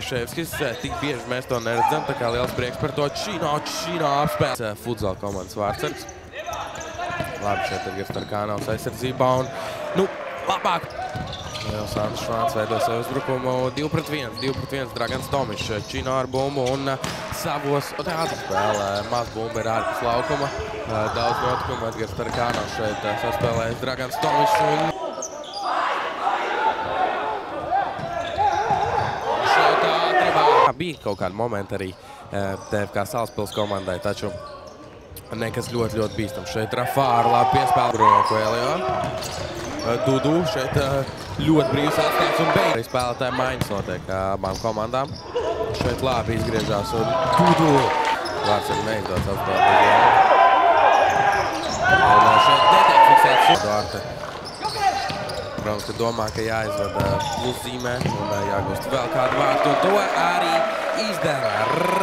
Ševskis, tik bieži mēs to neredzam, tā kā liels prieks par to. Čino apspēles. Futsal komandas vārdsargs. Labi, šeit ir Starkānovs aizsardzībā un, labāk. Liels Andris Švāns veido savu uzbrukumu 2-1. Dragans Tomišs, Čino ar bumbu un savos tādu spēlē. Maz bumba ir ārpus laukuma. Daudz notikumu, Edgars Starkānovs šeit saspēlējas Dragans Tomišs un bija kaut kādi momenti arī TFK Salaspils komandai, taču nekas ļoti bīstams. Šeit Rafāra labi piespēle Bruno Coelho. Dudu šeit ļoti brīvs atstāts un beidz. Spēlētāji maiņas notiek abām komandām. Šeit labi izgriežās un Dudu. Vārds ir neizdots atspēlēt. Un šeit netiek fiksēts Duarte. Protams, ka domā, ka jāizvada pluszīmē un jāgūst vēl kādu vārtu, un to arī izdara.